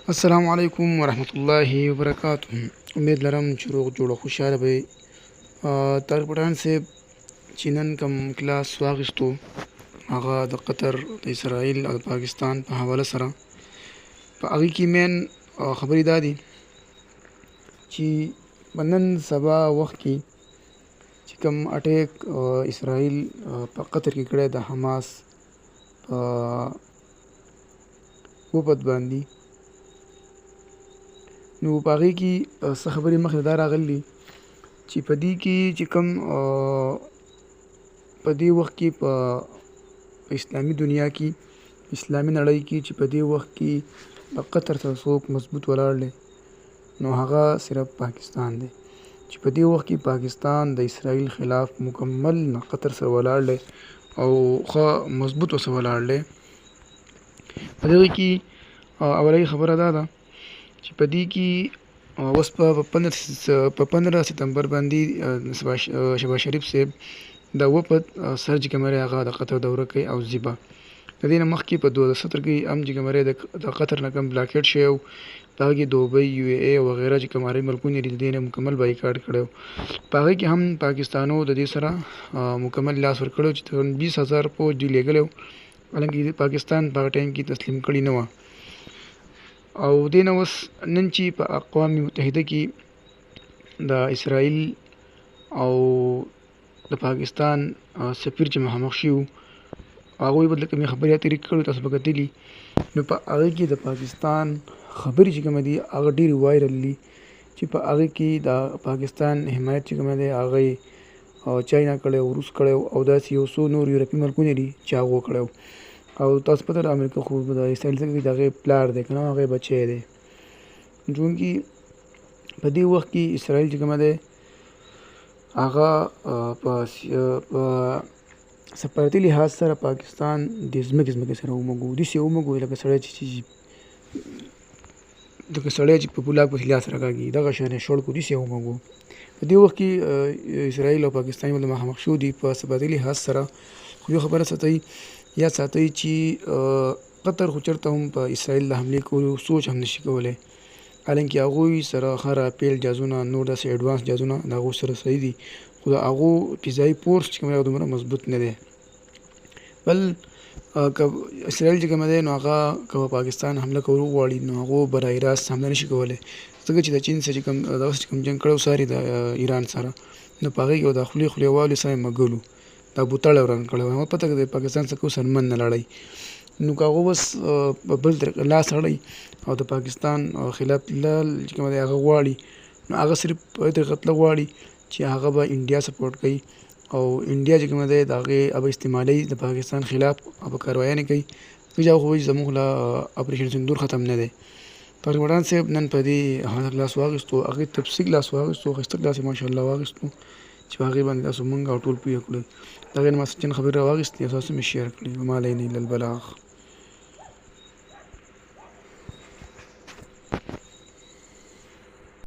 السلام علیکم ورحمت الله وبرکاته. امید لرم چې روغ جوړ او خوشحاله به یې. طارق پټان صاحب چې نن کوم کلاس واخیستو هغه د قطر، د اسرائیل او د پاکستان په حواله سره، په هغې کې مین خبرې دا دي چې په نن سبا وخت کې چې کوم اټیک اسرائیل په قطر کې کړی د حماس په وپد باندې، نو په هغې کې څه خبرې مخې ته دا راغلي چې په دې کې چې کوم په دې وخت کې په اسلامي دنیا کې، اسلامي نړۍ کې چې په دې وخت کې په قطر سره څوک مضبوط ولاړ دی نو هغه صرف پاکستان دی. چې په دې وخت کې پاکستان د اسرائیل خلاف مکمل قطر سره ولاړ دی او ښه مضبوط ورسره ولاړ دی. په دغې کې اولۍ خبره دا ده چې په دې کې اوس په 15 ستمبر باندې شهباز شریف صاحب د وپد سر چې کوم دی هغه د قطر دوره کوي او ځي به. د دې نه مخکې په 2017 کې هم چې کوم دی د قطر نه کوم بلاکیټ شوی و، په هغې کې دوبۍ، یو اے ای وغیره چې کوم عربي ملکونه دي د دې نه مکمل بایکاټ کړی و. په هغې کې هم پاکستانو د دې سره مکمل لاس ورکړی و چې تقریبا 20,000 فوج دوی لېږلی و، حالانکې پاکستان په هغه ټایم کې تسلیم کړي نه وه. او دې نه اوس نن چې په اقوام متحده کې د اسرائیل او د پاکستان سفیر چې مخامخ شوي وو، هغوی به کومې خبرې اترې کړي، تاسو به کتلي. نو په هغې کې د پاکستان خبرې چې کومې دي هغه ډېرې وایرل دي چې په هغې کې د پاکستان حمایت چې کومه دی هغه یې چاینا کړی و، روس کړی و، او داسې یو څو نور یورپي ملکونه دي چې هغو کړی و. او تاسو پته ده امریکا خو د اسرائیل څخه د هغې پلار دی که نه، هغې بچی دی. چونکې په دې وخت کې اسرائیل چې کومه دی هغه په سفارتي لحاظ سره پاکستان د ځمکې سره ومږو، داسې ومږو لکه سړی چې په بولاک پسې لاس راکاږي، دغه شان یې شړ کړو، داسې یې ومږو. په دې وخت کې اسرائیل او پاکستان ولې مخامخ شوي دي په سفارتي لحاظ سره. خو یو خبره یاد ساتئ چې قطر خو چېرته هم په اسرائیل د حملې کولو سوچ هم نشي کولی، حالانکې هغوی سره ښه راپیل جهازونه، نور داسې اډوانس جهازونه د هغو سره صحیح دي، خو د هغو فضایي فورس چې کوم دی دومره مضبوط نه دی. بل که اسرائیل چې کومه دی نو هغه که په پاکستان حمله کول وغواړي نو هغو براه راست حمله نشي کولی، ځکه چې د چین سره چې کوم جنګ کړی و ساري د ایران سره، نو په هغې کې د خولې والو سره یې مږلو، دا بوتړی وران کړی و. هغه پته که د پاکستان څخه اوس هنمن نه لړی، نو که هغه بس په بل لاس اړی او د پاکستان خلاف چې کومه دی هغه غواړي، نو هغه صرف په دې طریقه تله غواړي چې هغه به انډیا سپورټ کوي او انډیا چې کومه دی د هغې هغه استعمالوي د پاکستان خلاف هغه کاروایانې کوي، ځکه خو وایي زموږ له اپریشن سندور ختم نه دی. طارق پټان صاحب نن په دې حواله کلاس واخیستو، هغې تفصیل کلاس واخیستو، ښایسته کلاس یې ماشاءالله واخیستو چې په هغې باندې تاسو مونږ او ټول پوه کړئ. د هغې نه ما څه چند خبرې راواخیستې او تاسو مې شیر کړي. وما علینا الا البلاغ.